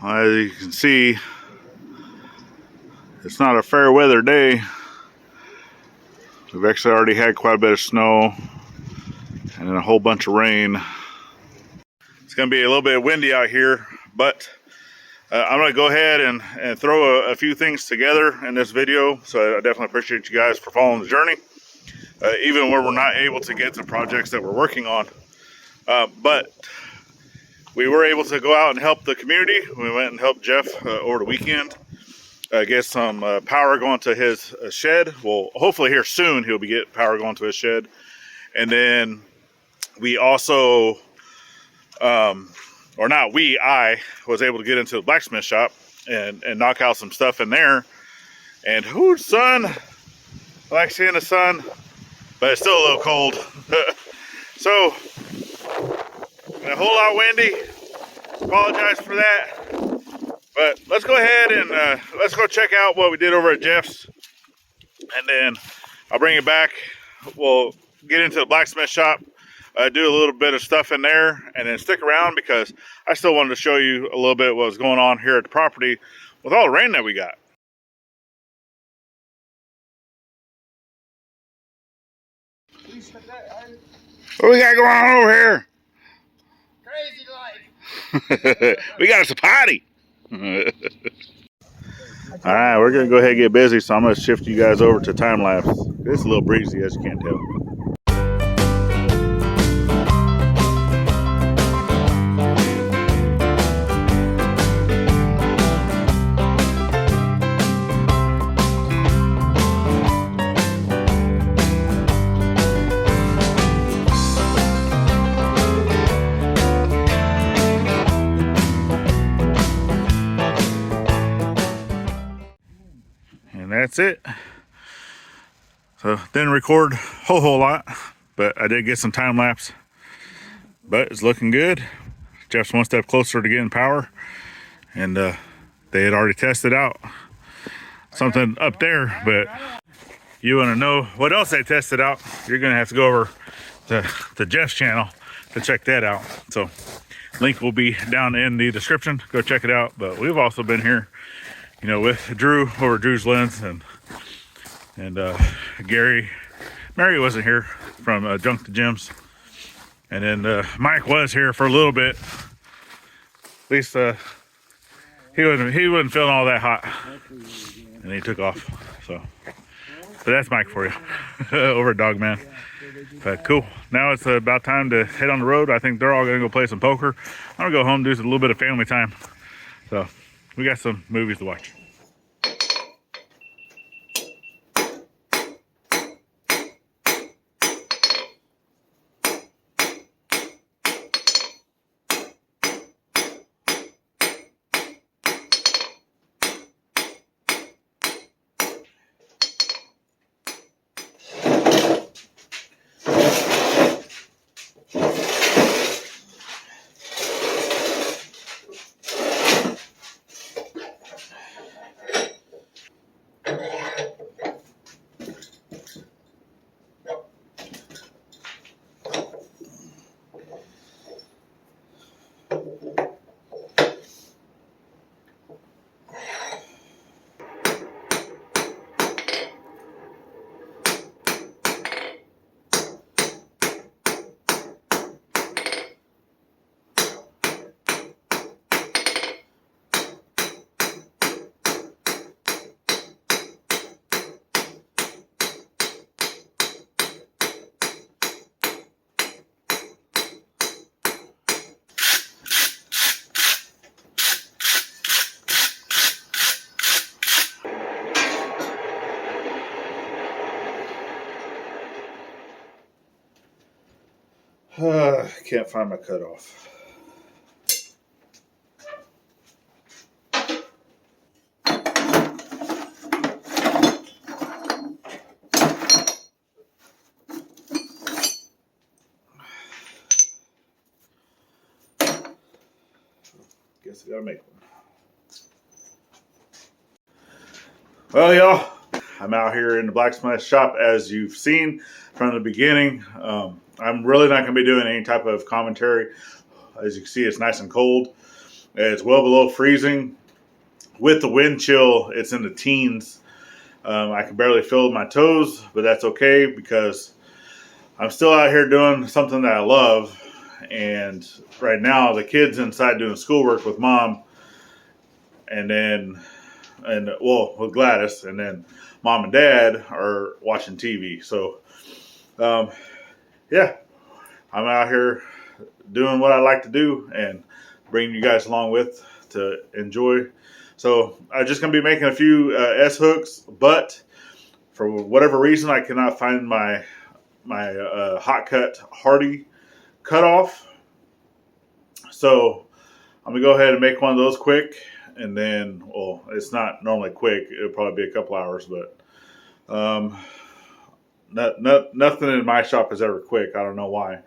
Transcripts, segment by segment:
as you can see, it's not a fair weather day. We've actually already had quite a bit of snow and then a whole bunch of rain. It's going to be a little bit windy out here, but I'm going to go ahead and throw a few things together in this video. So I definitely appreciate you guys for following the journey, even where we're not able to get to projects that we're working on. But we were able to go out and help the community. We went and helped Jeff over the weekend. Get some power going to his shed. Well, hopefully here soon he'll be getting power going to his shed. And then we also, I was able to get into the blacksmith shop and knock out some stuff in there. And sun, I like seeing the sun, but it's still a little cold. So, a whole lot windy. Apologize for that. But let's go ahead and let's go check out what we did over at Jeff's. And then I'll bring it back. We'll get into the blacksmith shop, do a little bit of stuff in there, and then stick around because I still wanted to show you a little bit of what was going on here at the property with all the rain that we got. What we got going on over here? Crazy life. We got us a party. Alright, we're going to go ahead and get busy, so I'm going to shift you guys over to time lapse. It's a little breezy, as you can't tell. That's it. So didn't record a whole lot, but I did get some time lapse. But it's looking good. Jeff's one step closer to getting power, and they had already tested out something up there. But you want to know what else they tested out? You're gonna have to go over to Jeff's channel to check that out. So link will be down in the description. Go check it out. But we've also been here, you know, with Drew over Drew's Lens and Gary. Mary wasn't here from Junk to Gems, and then Mike was here for a little bit. At least he wasn't feeling all that hot, and he took off. So, but that's Mike for you over at Dogman. But cool. Now it's about time to head on the road. I think they're all gonna go play some poker. I'm gonna go home, do a little bit of family time. So we got some movies to watch. Can't find my cutoff. Guess I gotta make one. Well, y'all, I'm out here in the blacksmith shop as you've seen from the beginning. I'm really not going to be doing any type of commentary. As you can see, it's nice and cold. It's well below freezing. With the wind chill, it's in the teens. I can barely feel my toes, but that's okay because I'm still out here doing something that I love. And right now, the kids inside doing schoolwork with mom, with Gladys, and then mom and dad are watching TV. So, yeah, I'm out here doing what I like to do and bringing you guys along with to enjoy. So I'm just gonna be making a few S hooks, but for whatever reason, I cannot find my hot cut Hardy cutoff. So I'm gonna go ahead and make one of those quick, and then, well, it's not normally quick. It'll probably be a couple hours, but nothing in my shop is ever quick. I don't know why.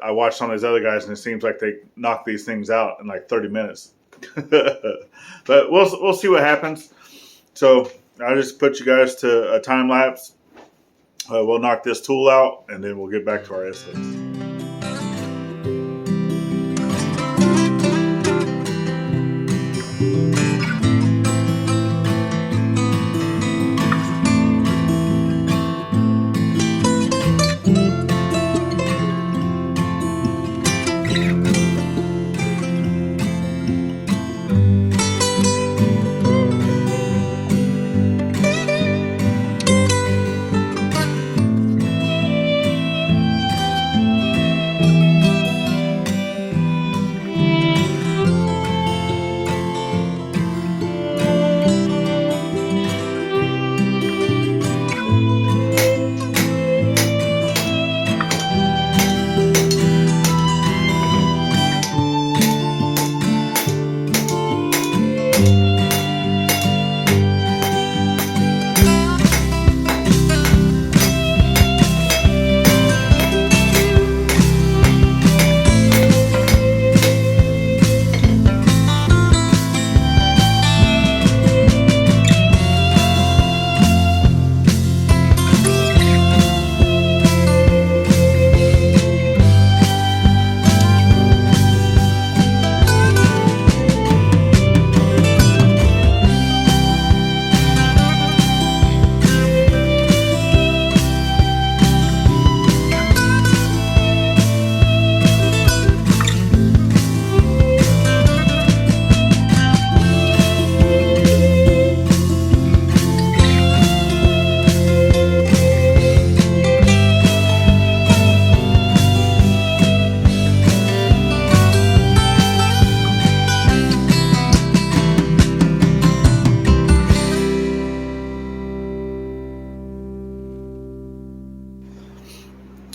I watch some of these other guys, and it seems like they knock these things out in like 30 minutes. But we'll see what happens. So I'll just put you guys to a time lapse. We'll knock this tool out, and then we'll get back to our essays.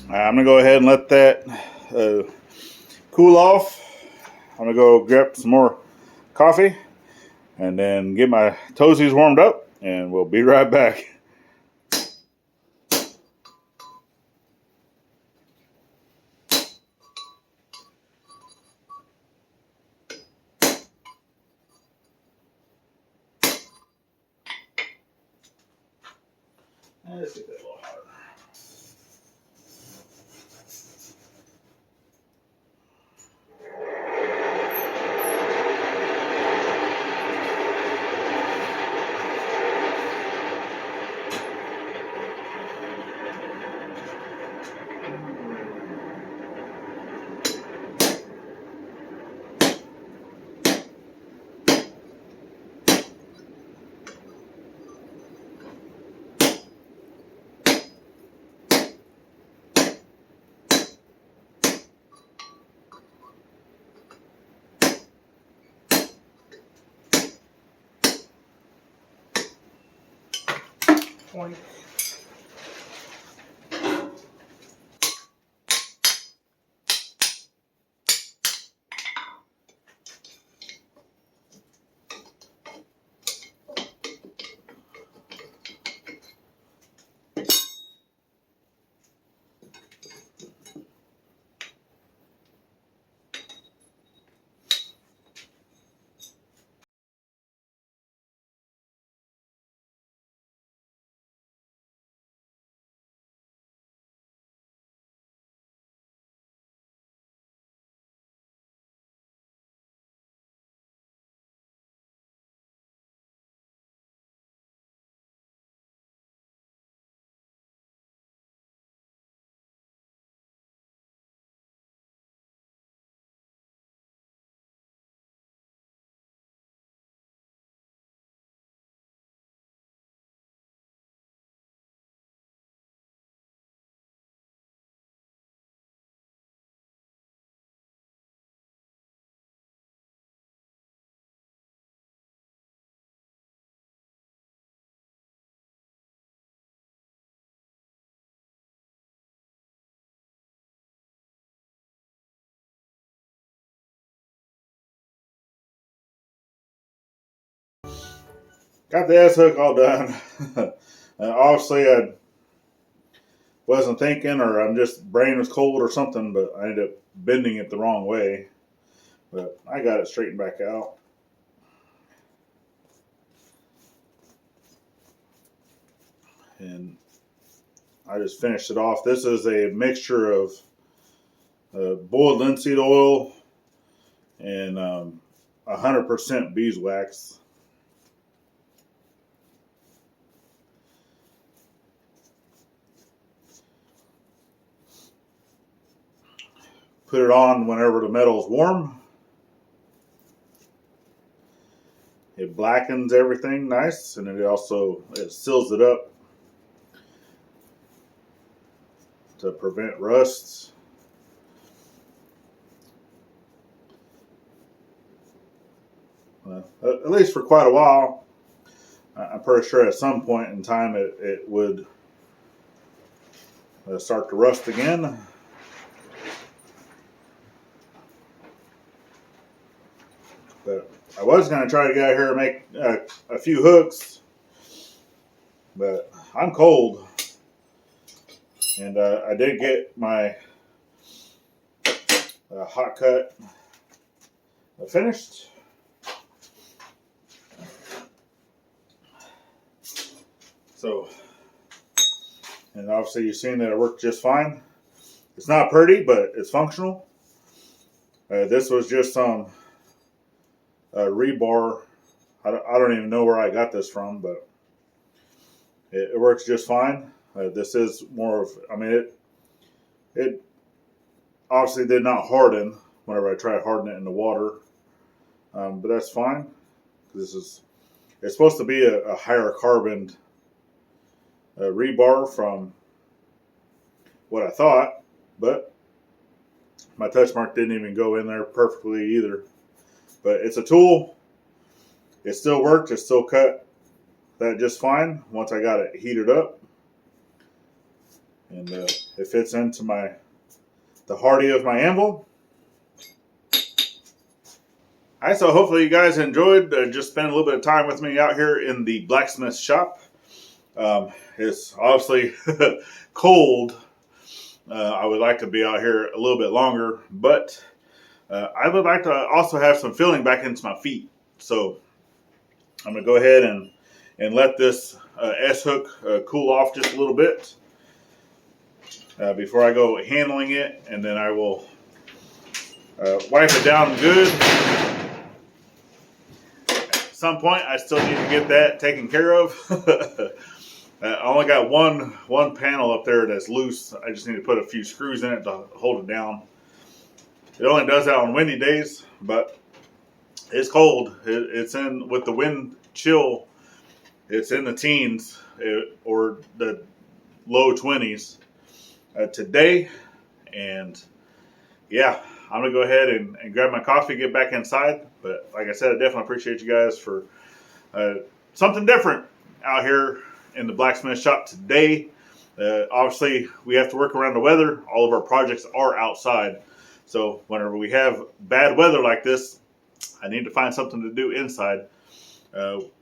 I'm gonna go ahead and let that cool off. I'm gonna go grab some more coffee and then get my toesies warmed up, and we'll be right back. Let's get that a little hotter. Point. Got the S-hook all done. Obviously, I wasn't thinking, or I'm just brain was cold or something, but I ended up bending it the wrong way. But I got it straightened back out. And I just finished it off. This is a mixture of boiled linseed oil and 100% beeswax. Put it on whenever the metal is warm. It blackens everything nice, and it seals it up to prevent rusts. At least for quite a while. I'm pretty sure at some point in time it would start to rust again. But I was going to try to get out here and make a few hooks, but I'm cold. And I did get my hot cut finished. So, and obviously you've seen that it worked just fine. It's not pretty, but it's functional. This was just some rebar. I don't even know where I got this from, but it works just fine. This is more of, I mean, it obviously did not harden whenever I tried hardening it in the water, but that's fine. It's supposed to be a higher carboned rebar from what I thought, but my touch mark didn't even go in there perfectly either. But it's a tool. It still worked. It still cut that just fine once I got it heated up. And it fits into the hardy of my anvil. Alright, so hopefully you guys enjoyed just spending a little bit of time with me out here in the blacksmith shop. It's obviously cold. I would like to be out here a little bit longer, but I would like to also have some feeling back into my feet. So I'm going to go ahead and let this S-hook cool off just a little bit before I go handling it, and then I will wipe it down good. At some point I still need to get that taken care of. I only got one panel up there that's loose. I just need to put a few screws in it to hold it down. It only does that on windy days, but it's cold. It's in, with the wind chill, it's in the teens or the low 20s today. And yeah, I'm going to go ahead and grab my coffee, get back inside. But like I said, I definitely appreciate you guys for something different out here in the blacksmith shop today. Obviously, we have to work around the weather. All of our projects are outside. So whenever we have bad weather like this, I need to find something to do inside.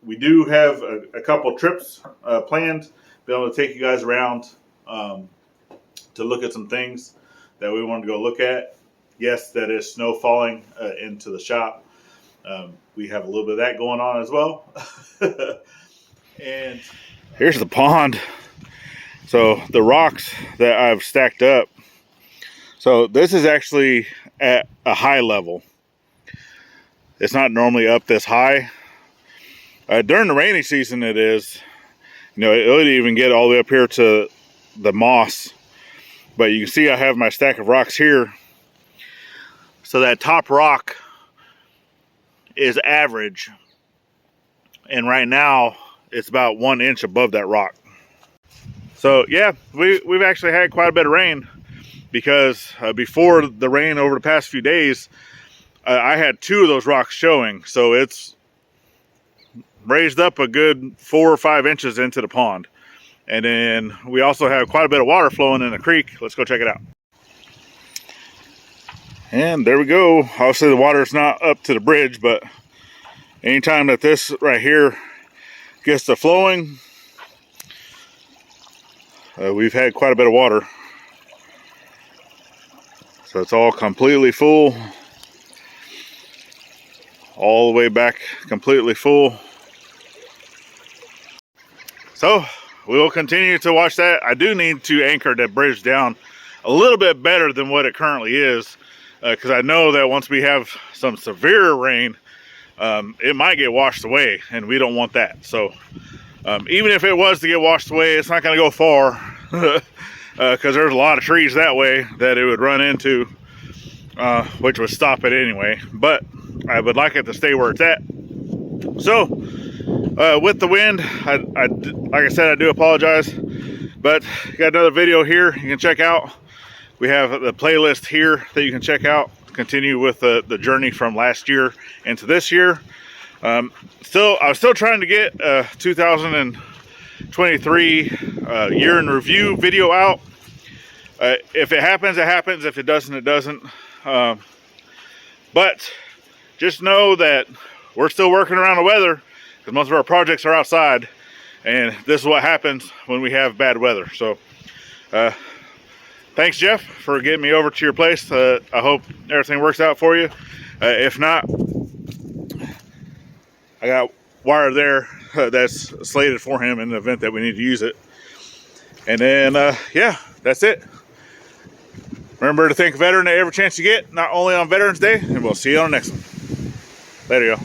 We do have a couple trips planned, be able to take you guys around to look at some things that we wanted to go look at. Yes, that is snow falling into the shop. We have a little bit of that going on as well. And here's the pond. So the rocks that I've stacked up. So this is actually at a high level. It's not normally up this high. During the rainy season it is. You know, it would even get all the way up here to the moss. But you can see I have my stack of rocks here. So that top rock is average. And right now it's about 1 inch above that rock. So yeah, we've actually had quite a bit of rain. Because before the rain over the past few days, I had 2 of those rocks showing. So it's raised up a good 4 or 5 inches into the pond. And then we also have quite a bit of water flowing in the creek. Let's go check it out. And there we go. Obviously the water's not up to the bridge, but anytime that this right here gets to flowing. We've had quite a bit of water, so it's all completely full, all the way back completely full. So we will continue to watch that. I do need to anchor that bridge down a little bit better than what it currently is, because I know that once we have some severe rain, it might get washed away, and we don't want that. So even if it was to get washed away, it's not going to go far, because there's a lot of trees that way that it would run into, which would stop it anyway. But I would like it to stay where it's at. So with the wind, like I said, I do apologize, but got another video here you can check out. We have the playlist here that you can check out, continue with the journey from last year into this year. I was still trying to get 2023 year in review video out. If it happens, it happens. If it doesn't, it doesn't. But just know that we're still working around the weather, because most of our projects are outside, and this is what happens when we have bad weather. So thanks, Jeff, for getting me over to your place. I hope everything works out for you. If not, I got wire there that's slated for him in the event that we need to use it. And then yeah, that's it. Remember to thank a veteran every chance you get, not only on Veterans Day, and we'll see you on the next one. Later, y'all.